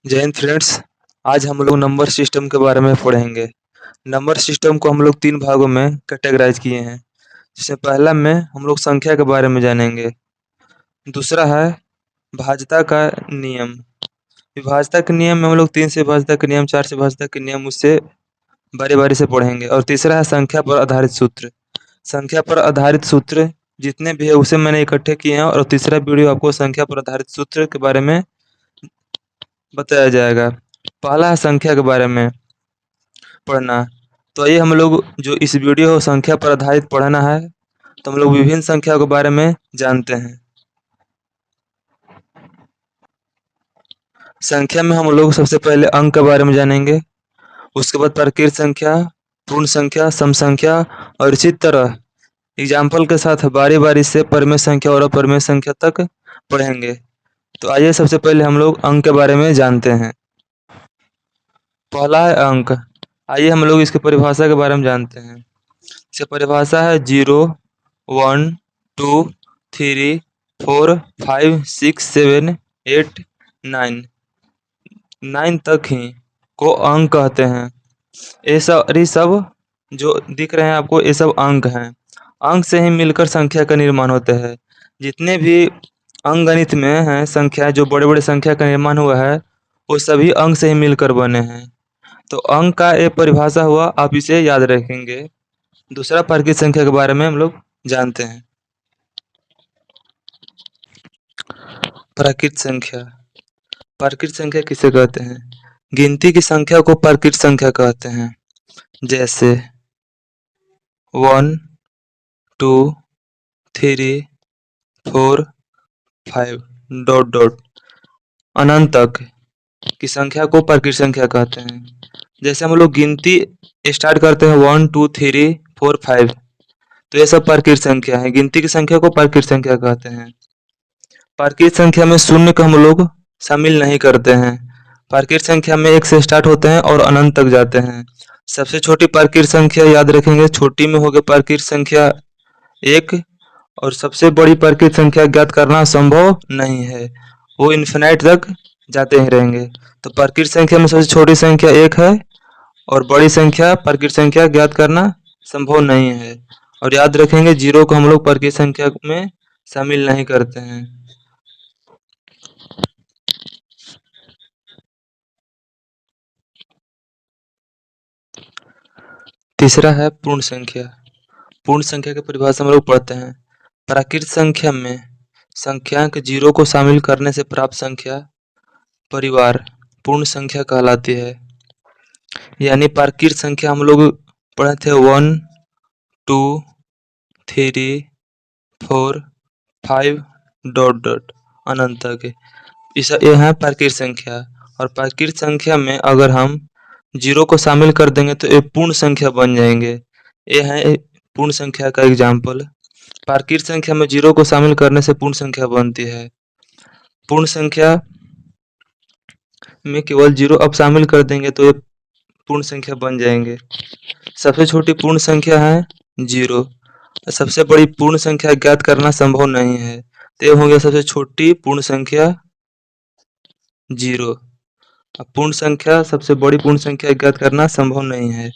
जय हिंद फ्रेंड्स। आज हम लोग नंबर सिस्टम के बारे में पढ़ेंगे। नंबर सिस्टम को हम लोग 3 भागों में कैटेगराइज़ किए हैं। जिसमें पहला में हम लोग संख्या के बारे में जानेंगे। दूसरा है भाज्यता का नियम। विभाज्यता के नियम में हम लोग 3 से विभाज्यता के नियम, 4 से विभाज्यता के नियम उससे बारी-बारी से पढ़ेंगे। और तीसरा है संख्या पर आधारित सूत्र। संख्या पर आधारित सूत्र जितने भी है उसे मैंने इकट्ठे किए हैं और तीसरा वीडियो आपको संख्या पर आधारित सूत्र के बारे में बताया जाएगा। पहला है संख्या के बारे में पढ़ना। तो आइए हम लोग जो इस वीडियो को संख्या पर आधारित पढ़ना है, तो हम लोग विभिन्न संख्या के बारे में जानते हैं। संख्या में हम लोग सबसे पहले अंक के बारे में जानेंगे, उसके बाद प्रकृत संख्या, पूर्ण संख्या, सम संख्या और इसी तरह एग्जाम्पल के साथ बारी-बारी से परिमेय संख्या और अपरिमेय संख्या तक पढ़ेंगे। तो आइए सबसे पहले हम लोग अंक के बारे में जानते हैं। पहला है अंक। आइए हम लोग इसकी परिभाषा के बारे में जानते हैं। इसकी परिभाषा है 0, 1, 2, 3, 4, 5, 6, 7, 8, 9। 9 तक ही को अंक कहते हैं। ये सब जो दिख रहे हैं आपको, ये सब अंक हैं। अंक से ही मिलकर संख्या का निर्माण होता है। जितने भी अंकगणित में हैं संख्या, जो बड़े-बड़े संख्या का निर्माण हुआ है, वो सभी अंक से ही मिलकर बने हैं। तो अंक का एक परिभाषा हुआ, आप इसे याद रखेंगे। दूसरा प्राकृत संख्या के बारे में हम लोग जानते हैं। प्राकृत संख्या। प्राकृत संख्या किसे कहते हैं? गिनती की संख्या को प्राकृत संख्या कहते हैं। जैसे 1, 2, 3, 4, 5 ... अनंत तक की संख्या को प्राकृत संख्या कहते हैं। जैसे हम लोग गिनती स्टार्ट करते हैं 1, 2, 3, 4, 5, तो ये सब प्राकृत संख्या है। गिनती की संख्या को प्राकृत संख्या कहते हैं। प्राकृत संख्या में शून्य को हम लोग शामिल नहीं करते हैं। प्राकृत संख्या में 1 से स्टार्ट होते हैं और अनंत तक जाते हैं। सबसे छोटी प्राकृत संख्या याद रखेंगे, छोटी में होगी प्राकृत संख्या 1, और सबसे बड़ी प्राकृत संख्या ज्ञात करना संभव नहीं है, वो इन्फिनाइट तक जाते ही रहेंगे। तो प्राकृत संख्या में सबसे छोटी संख्या 1 है और बड़ी संख्या प्राकृत संख्या ज्ञात करना संभव नहीं है। और याद रखेंगे 0 को हम लोग प्राकृत संख्या में शामिल नहीं करते हैं। तीसरा है पूर्ण संख्या। पूर्ण संख्या की परिभाषा हम लोग पढ़ते हैं। प्राकृत संख्या में संख्यांक 0 को शामिल करने से प्राप्त संख्या परिवार पूर्ण संख्या कहलाती है। यानी प्राकृत संख्या हम लोग पढ़े थे 1, 2, 3, 4, 5 ... अनंत तक। ये है प्राकृत संख्या। और प्राकृत संख्या में अगर हम 0 को शामिल कर देंगे तो ये पूर्ण संख्या बन जाएंगे। ये है पूर्ण संख्या का एग्जाम्पल। प्राकृत संख्या में 0 को शामिल करने से पूर्ण संख्या बनती है। पूर्ण संख्या में केवल 0 अब शामिल कर देंगे तो ये पूर्ण संख्या बन जाएंगे। सबसे छोटी पूर्ण संख्या है 0। सबसे बड़ी पूर्ण संख्या ज्ञात करना संभव नहीं है, तो ये हो गया सबसे छोटी पूर्ण संख्या 0। अब पूर्ण संख्या, सबसे बड़ी पूर्ण संख्या ज्ञात करना संभव नहीं है।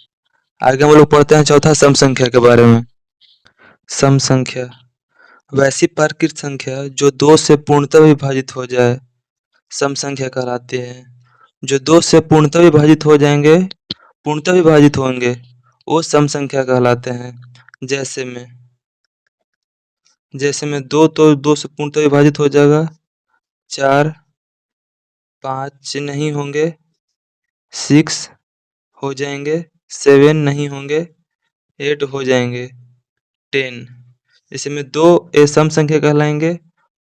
आगे हम लोग पढ़ते हैं चौथा सम संख्या के बारे में। सम संख्या वैसी प्राकृत संख्या जो 2 से पूर्णतः विभाजित हो जाए सम संख्या कहलाती है। जो 2 से पूर्णतः विभाजित हो जाएंगे, पूर्णतः विभाजित होंगे, वो सम संख्या कहलाते हैं। जैसे में 2 तो 2 से पूर्णतः विभाजित हो जाएगा, 4, 5 नहीं होंगे, 6 हो जाएंगे, 7 नहीं होंगे, 8 हो जाएंगे, 10। इसमें 2 ये सम संख्या कहलाएंगे,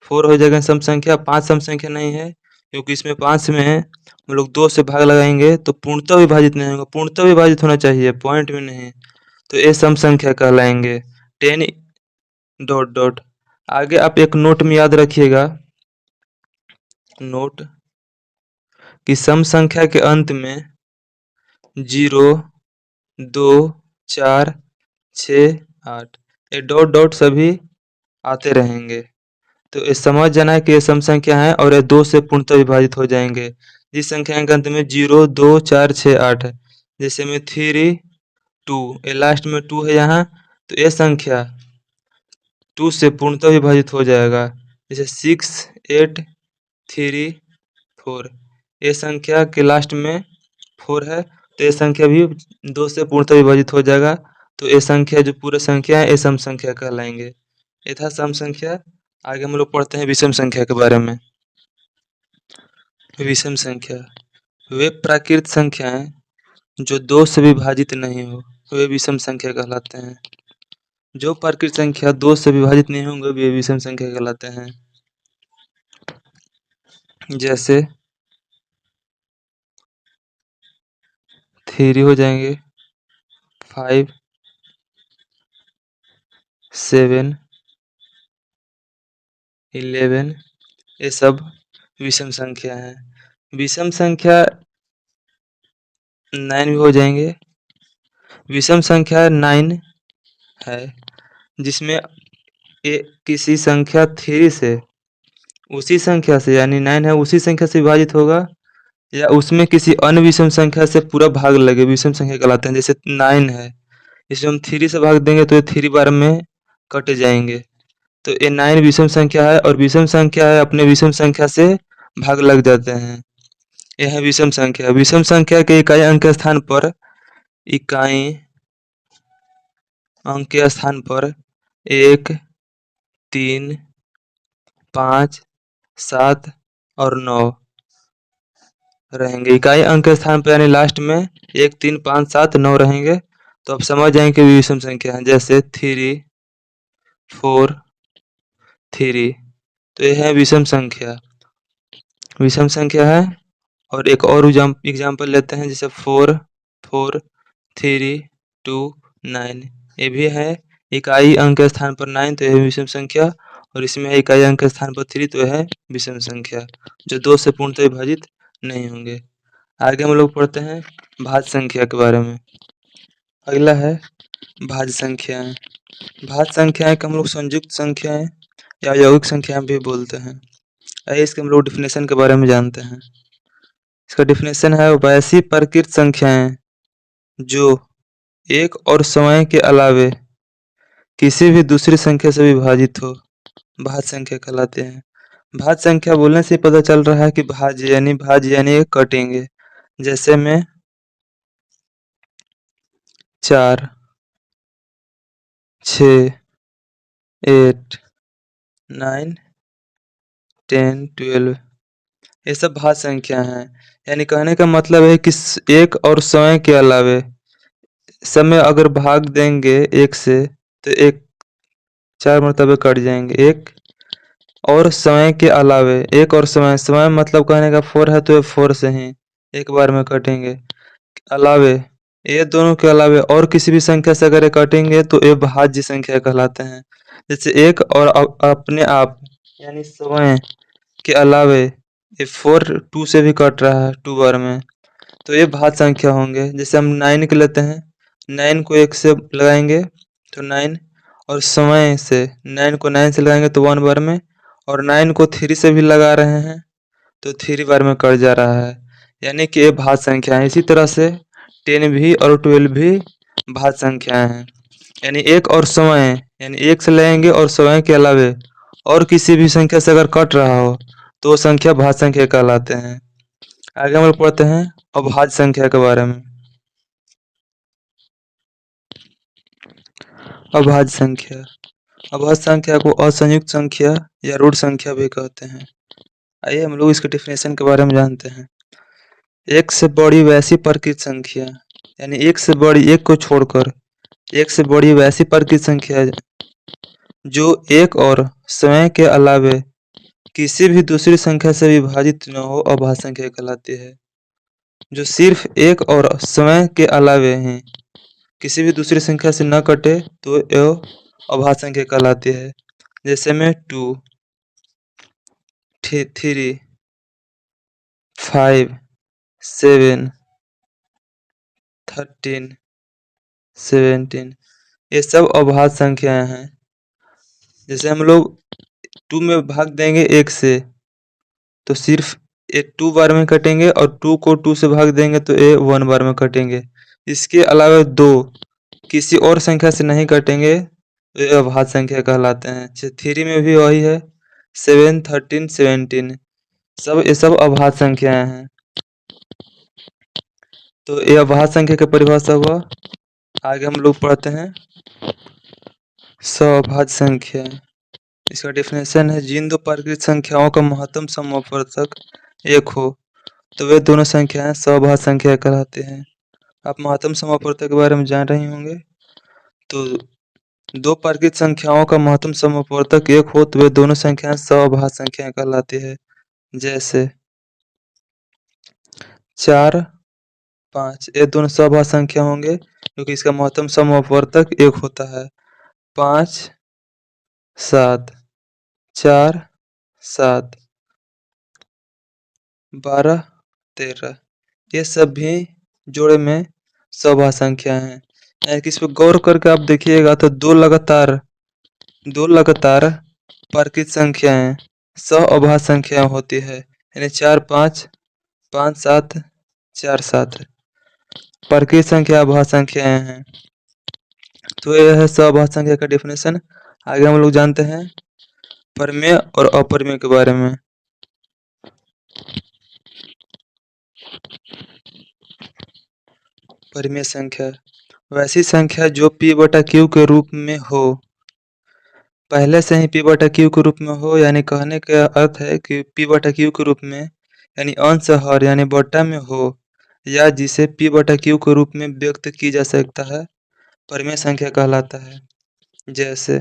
4 हो जाएगा सम संख्या, 5 सम संख्या नहीं है क्योंकि इसमें 5 में हम लोग 2 से भाग लगाएंगे तो पूर्णतः विभाजित नहीं होगा। पूर्णतः विभाजित होना चाहिए, पॉइंट में नहीं। तो ये सम संख्या कहलाएंगे 10 ... आगे आप एक नोट में याद रखिएगा, नोट कि सम संख्या के अंत में 0, 2, 4, 6, 8 ये ... सभी आते रहेंगे। तो ये समझ जाना है कि ये सम संख्या है और ये 2 से पूर्णतः विभाजित हो जाएंगे। जिस संख्या के अंत में 0, 2, 4, 6, 8 है। जैसे में 3, 2, ये लास्ट में 2 है यहाँ, तो ये संख्या 2 से पूर्णतः विभाजित हो जाएगा। जैसे 6, 8, 3, 4, ये संख्या के लास्ट में 4 है, तो ये संख्या भी 2 से पूर्णतः विभाजित हो जाएगा। तो ये संख्या जो पूरा संख्या है, ये सम संख्या कहलाएंगे। ये था सम संख्या। आगे हम लोग पढ़ते हैं विषम संख्या के बारे में। विषम संख्या वे प्राकृत संख्याएं जो 2 से विभाजित नहीं हो, वे विषम संख्या कहलाते हैं। जो प्राकृत संख्या 2 से विभाजित नहीं होंगे, वे विषम संख्या कहलाते हैं। जैसे 3 हो जाएंगे, 5, 7, 11, ये सब विषम संख्या है। विषम संख्या 9 भी हो जाएंगे। विषम संख्या 9 है जिसमें किसी संख्या 3 से उसी संख्या से, यानी 9 है उसी संख्या से विभाजित होगा, या उसमें किसी अन्य विषम संख्या से पूरा भाग लगे, विषम संख्या कहलाते हैं। जैसे 9 है, इसमें हम 3 से भाग देंगे तो ये 3 बार में कट जाएंगे, तो ये 9 विषम संख्या है। और विषम संख्या है अपने विषम संख्या से भाग लग जाते हैं, यह है विषम संख्या। विषम संख्या के इकाई अंक के स्थान पर, इकाई अंक के स्थान पर 1, 3, 5, 7 और 9 रहेंगे। इकाई अंक के स्थान पर यानी लास्ट में 1, 3, 5, 7, 9 रहेंगे, तो आप समझ जाएंगे कि विषम संख्या है। जैसे 3, 4, 3, तो यह है विषम संख्या। विषम संख्या है। और एक और एग्जाम्पल लेते हैं, जैसे 4, 4, 3, 2, 9, ये भी है इकाई अंक के स्थान पर 9, तो यह है विषम संख्या। और इसमें है इकाई अंक के स्थान पर 3, तो यह है विषम संख्या जो 2 से पूर्णतः विभाजित नहीं होंगे। आगे हम लोग पढ़ते हैं भाज्य संख्या के बारे में। अगला है भाज्य संख्याएं। भाज्य संख्याएं को हम लोग संयुक्त संख्याएं या यौगिक संख्याएं भी बोलते हैं। आइए इसके हम लोग डिफिनेशन के बारे में जानते हैं। इसका डिफिनेशन है वैसी प्रकृत संख्याएं जो एक और समय के अलावे किसी भी दूसरी संख्या से विभाजित हो, भाज्य संख्या कहलाते हैं। भाज्य संख्या बोलने से पता चल रहा है कि भाज्य यानी कटेंगे। जैसे में 4, 6, 8, 9, 10, 12, ये सब भाज्य संख्या हैं। यानी कहने का मतलब है कि एक और समय के अलावे, समय अगर भाग देंगे 1 से तो 1 4 मरतबे कट जाएंगे। एक और समय के अलावे, एक और समय मतलब कहने का 4 है तो ये 4 से ही एक बार में कटेंगे। अलावे, ये दोनों के अलावे और किसी भी संख्या से अगर ये कटेंगे तो ये भाज्य संख्या कहलाते हैं। जैसे एक और अपने आप यानी समय के अलावे ये 4 2 से भी कट रहा है 2 बार में, तो ये भाज्य संख्या होंगे। जैसे हम 9 के लेते हैं, 9 को 1 से लगाएंगे तो 9, और समय से 9 को 9 से लगाएंगे तो 1 बार में, और 9 को 3 से भी लगा रहे हैं तो 3 बार में कट जा रहा है, यानी कि ये भाज्य संख्या है। इसी तरह से 10 भी और 12 भी भाज्य संख्याएं हैं। यानी एक और समय, यानी 1 से लेंगे और समय के अलावे और किसी भी संख्या से अगर कट रहा हो तो वो संख्या भाज्य संख्या कहलाते हैं। आगे हम लोग पढ़ते हैं अभाज्य संख्या के बारे में। अभाज्य संख्या, अभाज्य संख्या को असंयुक्त संख्या या ऋण संख्या भी कहते हैं। आइए हम लोग इसके डिफिनेशन के बारे में जानते हैं। एक से बड़ी वैसी प्रकृत संख्या, यानी एक से बड़ी, एक को छोड़कर एक से बड़ी वैसी प्रकृत संख्या जो एक और समय के अलावे किसी भी दूसरी संख्या से विभाजित न हो, अभाज्य संख्या कहलाती है। जो सिर्फ एक और समय के अलावे हैं, किसी भी दूसरी संख्या से न कटे तो यह अभाज्य संख्या कहलाती है। जैसे में 2, 3, 5, 7, 13, 17, ये सब अभाज्य संख्याएं हैं। जैसे हम लोग 2 में भाग देंगे 1 से तो सिर्फ ए 2 बार में कटेंगे और 2 को 2 से भाग देंगे तो ए 1 बार में कटेंगे। इसके अलावा 2 किसी और संख्या से नहीं कटेंगे तो ये अभाज्य संख्या कहलाते हैं। 3 में भी वही है, 7, 13, 17 ये सब अभाज्य संख्याएं हैं। तो ये अभाज्य संख्या की परिभाषा हुआ। आगे हम लोग पढ़ते हैं सअभाज्य संख्या। इसका डेफिनेशन है, जिन दो प्राकृत संख्याओं का महत्तम समवर्तक एक हो तो वे दोनों संख्याएं सअभाज्य संख्या कहलाते हैं। आप महत्तम समवर्तक के बारे में जान रहे होंगे। तो दो प्राकृत संख्याओं का महत्तम समवर्तक एक हो तो वे दोनों संख्याएं सअभाज्य संख्याएं कहलाती है। जैसे 4, 5 ये दोनों सअभाज्य संख्या होंगे क्योंकि इसका महत्तम समवर्तक एक होता है। 5, 7, 4, 7, 12, 13 ये सब भी जोड़े में सअभाज्य संख्या हैं। इस पर गौर करके आप देखिएगा तो दो लगातार प्राकृत संख्याएं सअभाज्य संख्या होती है, यानी 4, 5, 5, 7, 4, 7 प्राकृत संख्या अभाज्य संख्याएं हैं। तो यह है सअभाज्य संख्या का डेफिनेशन। आगे हम लोग जानते हैं परिमेय और अपरिमेय के बारे में। परिमेय संख्या वैसी संख्या जो p/q के रूप में हो, पहले से ही p/q के रूप में हो, यानी कहने का अर्थ है कि p/q के रूप में यानी अंश हर यानी बट्टा में हो, या जिसे p/q के रूप में व्यक्त की जा सकता है, परिमेय संख्या कहलाता है। जैसे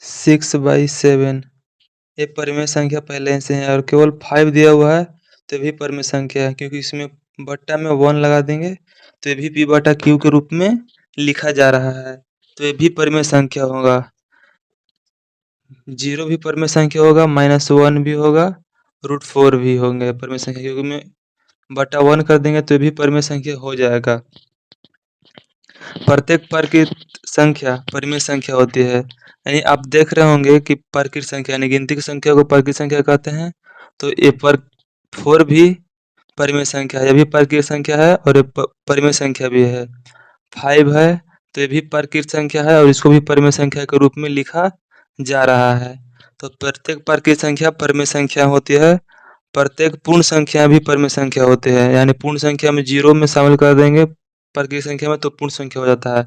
6/7 ये परिमेय संख्या पहले से है और केवल 5 दिया हुआ है तो ये भी परिमेय संख्या है, क्योंकि इसमें बट्टा में 1 लगा देंगे तो ये भी p/q के रूप में लिखा जा रहा है, तो ये भी परिमेय संख्या होगा। 0 भी परिमेय संख्या होगा, -1 भी होगा, √4 भी होंगे परिमेय संख्या, क्योंकि में बटा 1 कर देंगे तो ये भी परिमेय संख्या हो जाएगा। प्रत्येक प्राकृत संख्या परिमेय संख्या होती है, यानी आप देख रहे होंगे कि प्राकृत संख्या यानी गिनती की संख्या को प्राकृत संख्या कहते हैं। तो ये 4 भी परिमेय संख्या है, ये भी प्राकृत संख्या है और ये परिमेय संख्या भी है। 5 है तो ये भी प्राकृत संख्या है और इसको भी परिमेय संख्या के रूप में लिखा जा रहा है। तो प्रत्येक प्राकृत संख्या परिमेय संख्या होती है। प्रत्येक पूर्ण संख्या भी परिमेय संख्या होती है, यानी पूर्ण संख्या में 0 में शामिल कर देंगे प्राकृत संख्या में तो पूर्ण संख्या हो जाता है।